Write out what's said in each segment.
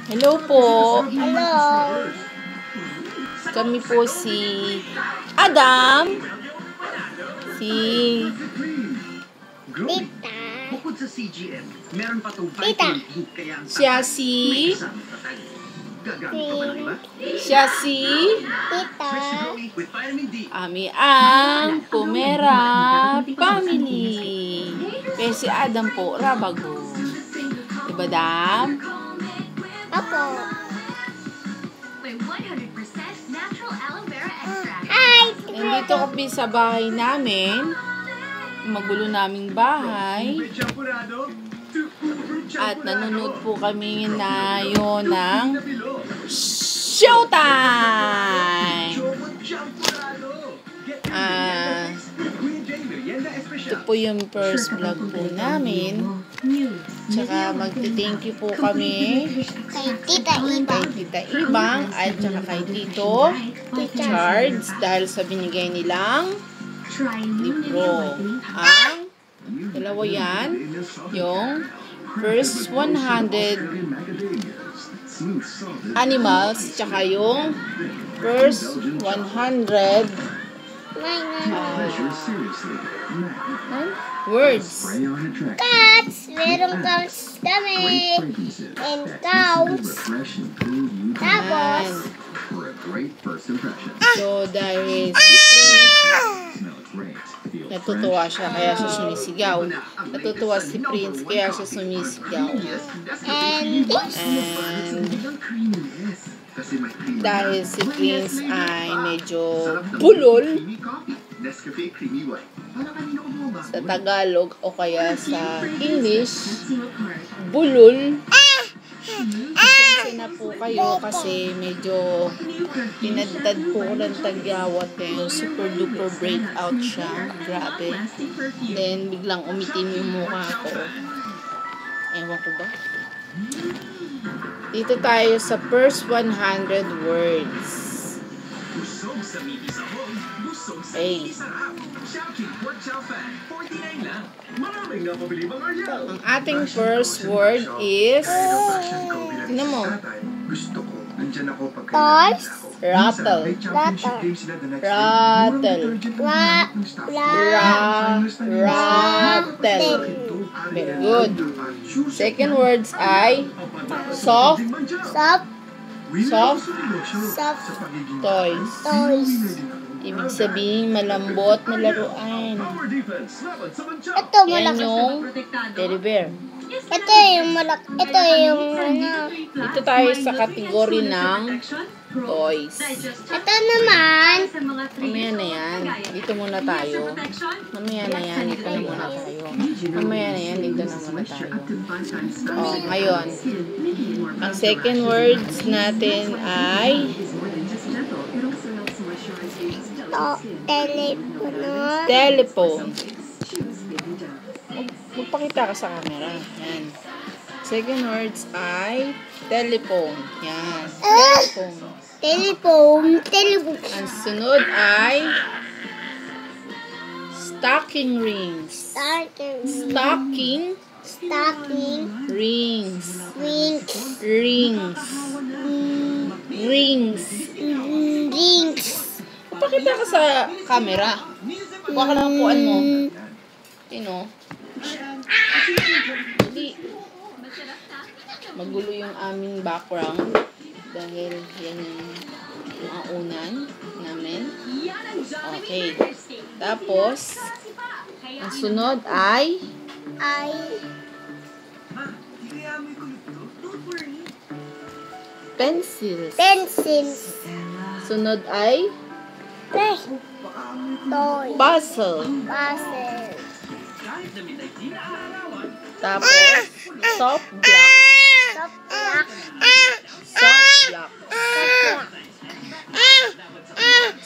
Hello po. Hello. Kami po si Adam. Si Tita. Bukod sa CGM, meron pa itong Tita. siya si Tita. Ami ang Pumera family. Kaya si Adam po, Rabago. Diba, Dam? Apo. May 100% natural aloe vera extract. Hi. Nandito kami sa bahay namin. Magulo naming bahay. At nanonood po kami ngayon ng Showtime! Ito po yung first vlog po namin. Tsaka magti-thank you po kami Kay Tita Iba. kay Tita Ibang at tsaka kay Tito Charles dahil sa binigay nilang libro. Ang dalawa yan, yung first 100 animals, tsaka yung first 100 words. Cats. Merong cats kami. And cows. Tapos. So, dahil si Prince, natutuwa siya kaya siya sumisigaw. Natutuwa si Prince kaya siya sumisigaw. And this. And dahil si Prince ay medyo bulol sa Tagalog o kaya sa English, bulol. Pasensya na po kayo kasi medyo pinadtad po ko ng tagyawat ngayon. Super duper breakout siya. Grabe. Then biglang umitim yung mukha ko. Ewan ko ba? Dito tayo sa first 100 words. Hey. Ang ating first word is tignan mo. Toys. Rattle. Rattle. Rattle. Very good. Second words ay soft. Soft. Toys. Toys. Ibig sabihin malambot na laruan. Ito Yan malaki. yung teddy bear. Ito yung malaki. Ito yung ano. Dito tayo sa kategory ng toys. Ito naman. Mamaya na yan. Dito muna tayo. Mamaya na yan. Dito na muna tayo. Mamaya na yan. Dito na muna tayo. Oh, ngayon. Ang second words natin ay telephone. Magpakita ka sa camera. Yan. Second words ay telephone. Yan. Telephone. Ang sunod ay stocking rings. Stocking rings. Pakita ka sa camera. Huwag ka lang upuan mo. Hindi. Magulo yung aming background. Dahil yan yung mga unan namin. Okay. Tapos, ang sunod ay pencils. Sunod ay puzzle. Tapos, soft block.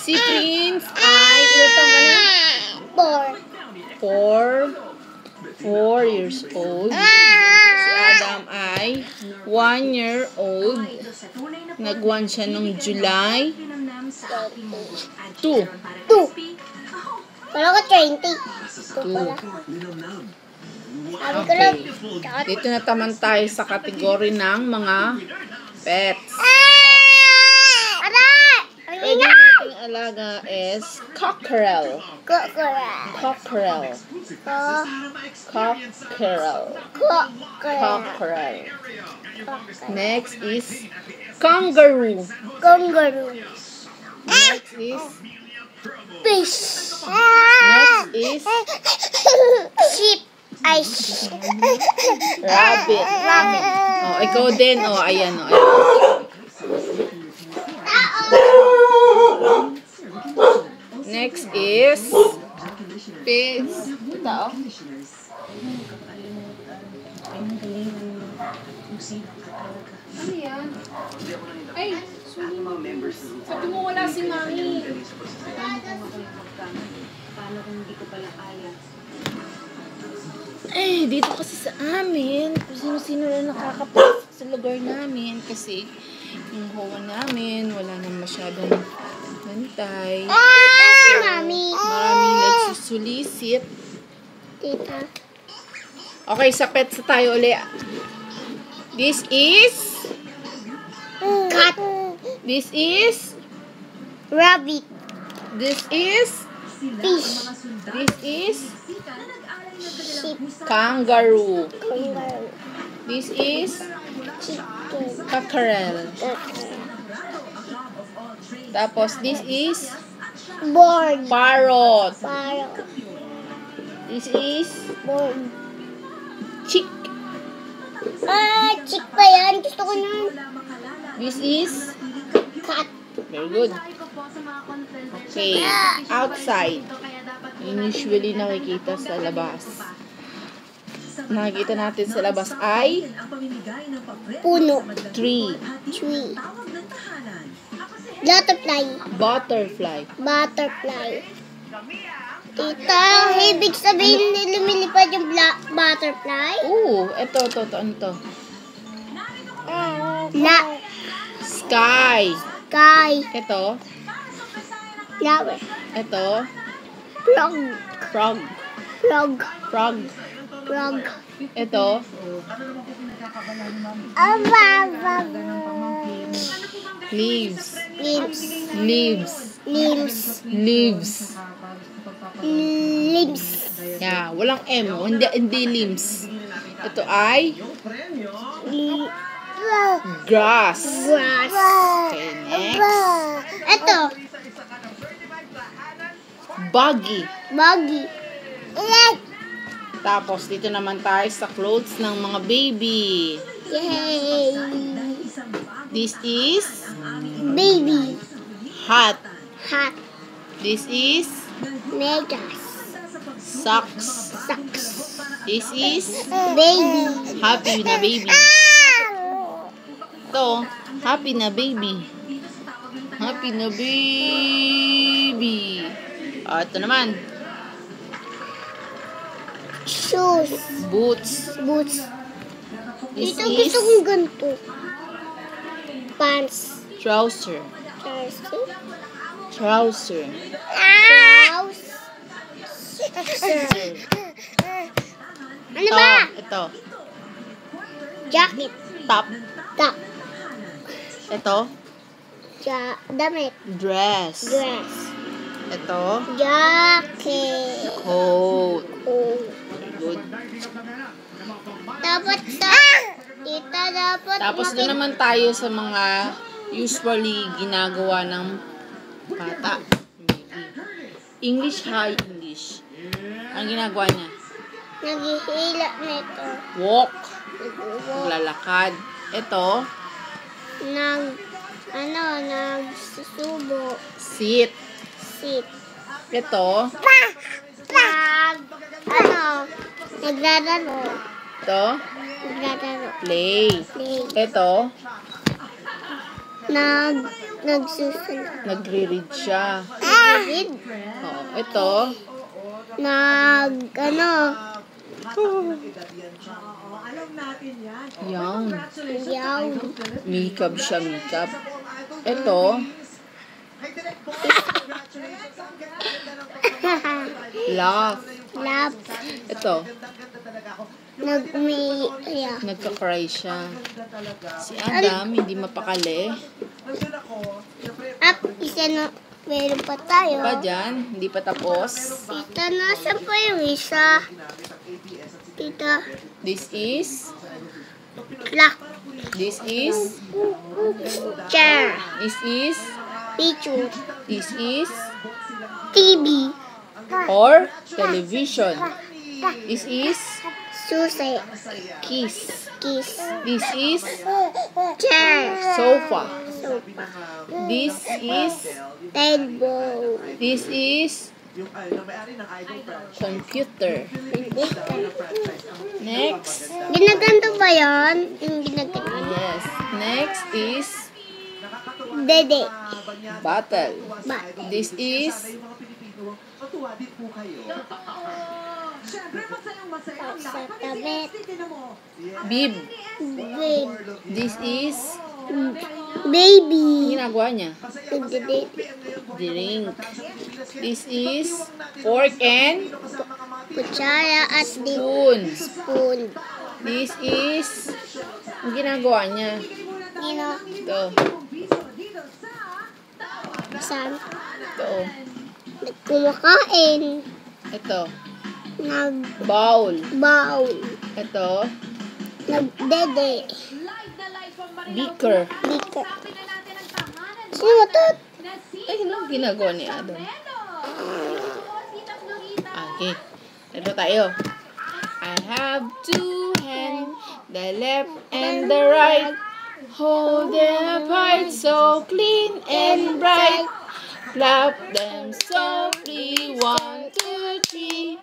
Si Prince ay ilan taon ka na? 4 years old. Si Adam ay 1 year old. Nag-1 siya nung July 2. Wala ko 20. 2. Sabi ko lang. Okay. Dito na taman tayo sa kategory ng mga pets. Aray! Pwede nating alaga is cockerel. Kokora. Cockerel. Cockerel. Kokora. Cockerel. Next is kangaroo. Kangaroo. Next is Fish. next is Sheep. Ay, rabbit. rabbit. Oh, ikaw din. Oh, ayan. Oh, ayan. Next is fish. Ito. Oh. Ano yan? Ay, sabi mo wala si Mami. Eh, dito kasi sa amin, kung sino-sino na nakakapasok sa lugar namin kasi yung hawa namin, wala na masyadong bantay. Si Mami. Maraming nagsusulisit. Tita. Okay, sa pets na tayo uli. This is Cat. This is Rabbit. This is Fish. This is Sheep. kangaroo. Kangaroo. This is Chicken. cockerel. Tapos this is Bird. parrot. Parrot. This is Bird. chick. Chick pa yan. Gusto ko nun. This is Cat. very good. Okay, outside. Yung usually nakikita sa labas. Nakikita natin sa labas ay Puno. tree, Tree. Butterfly. butterfly. Butterfly. Tita, ibig sabihin lumilipad yung butterfly? Ito, ano to? Sky. Sky. Ito, Flower. ito, Frog. frog. Frog. Frog. Frog. Ito, leaves. Limbs. Leaves. Limbs. Leaves. Limbs. Yeah, walang M. Hindi limbs. Ito ay grass. Grass. Okay, next. Ito. Buggy. Buggy. Tapos, dito naman tayo sa clothes ng mga baby. Yay. This is Baby. hat. Hat. This is Megas. socks. Socks. This is Baby. happy na baby. Ito, happy na baby. Happy na baby. Ito naman, Shoes. boots. Boots. This Ito is gusto kong ganito. Pants. trouser. Trouser. Ano ba? Ito, Jacket. top. Top. Ito, Damit. dress. Dress. Ito, Jacket. coat. Oh. Good. Dapat Tita, dapat Tapos doon naman tayo sa mga usually ginagawa ng bata. English, high English. Ang ginagawa niya, naghihila nito. walk, maglalakad. Ito, Nagsusubo. sit. Sit. Ito, Naglalaro. ito, Naglalaro. play. Play. Ito, Nagsusunod. nagre-read siya. Read. Oh, ito, yan. Yaw. Makeup siya, makeup. Ito, laugh. Lap. Ito, Nagka-cry siya. Si Adam, hindi mapakali. Isa na. Meron pa tayo. Pa dyan, hindi pa tapos. Tita, nasan pa yung isa? Tita. This is, Clock. this is, Chair. this is, Picture. this is, TV. or television. This is, Susi. kiss. Kiss. This is, Chair. sofa. Sofa. This is, Table. this is, computer. Next, Ginaganto ba yan? Yung ginaganto. yes. Next is, Dede. bottle. Ba? This is, Sa tabet. bib. Babe. This is, Baby. ginagawa niya, Dede. drink. This is, fork and Kutsara at spoon. spoon. This is, ang ginagawa niya, Nino. ito, Saan? ito, Nagkumakain. ito, Nagbawl. bowl, ito, Nagdede. beaker. Beaker. Sino to? Ay, anong ginagawa ni Adam? Okay, ito tayo. I have two hands, the left and the right, hold them apart so clean and bright. Clap them softly, 1, 2, 3.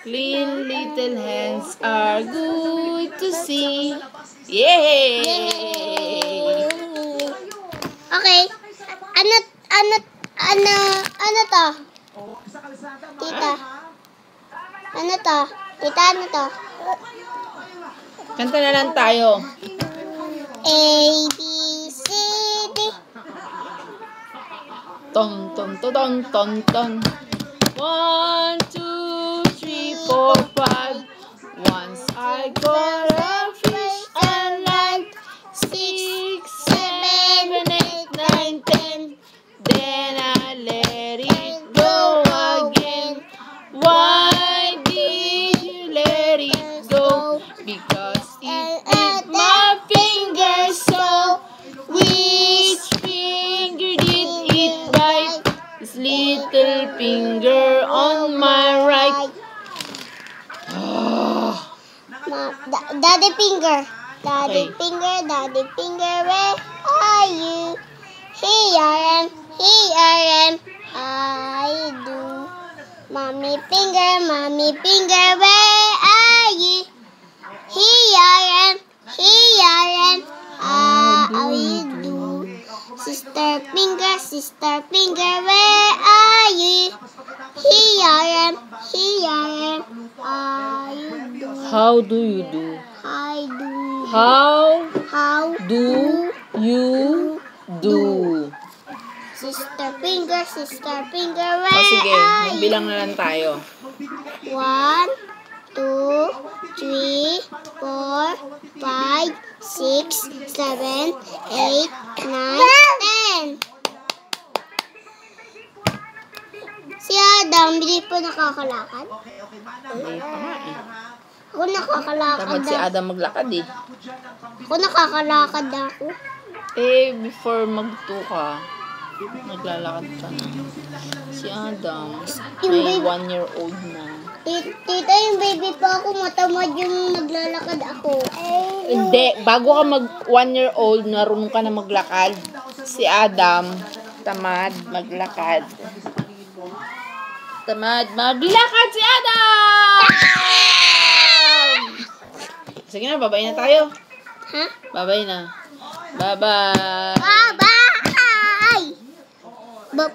Clean little hands are good to see. Yay! Okay. Ano to? Tita. Ano to? Tita, ano to? Kanta na lang tayo. A, B, C, D. Ton, ton, ton, ton, ton, ton. 1, 2, 3, 4, 5. Once I got a fish and like 6, 7, 8, 9, 10. Then I let it go again. Why did you let it go? Because it bit my finger so. Which finger did it bite? This little finger on my right. Daddy finger. Daddy Okay. finger, daddy finger, where are you? Here I am, I do. Mommy finger, where are you? Here I am, I do. Sister finger, where are you? Here I am, I do. How do you do? I do. How How do you do? Sister finger, where Sige, are you? magbilang na lang tayo. 1, 2, 3, 4, 5, 6, 7, 8, 9, 10. Si Adam, hindi po nakakalakad. Hindi pa nga eh. Ako nakakalakad Tamad si ako. Adam maglakad eh. Ako nakakalakad ako. Eh, before mag-2 ka, naglalakad ka na. Si Adam, may 1-year-old na. Tita, yung baby pa ako, matamad yung naglalakad ako. Hindi, bago ka mag 1-year-old, marunong ka na maglakad. Si Adam, tamad maglakad. Tamad maglakad si Adam! Sige na, babay na tayo. Ha? Babay na. Bye-bye! Bye-bye! Bye-bye!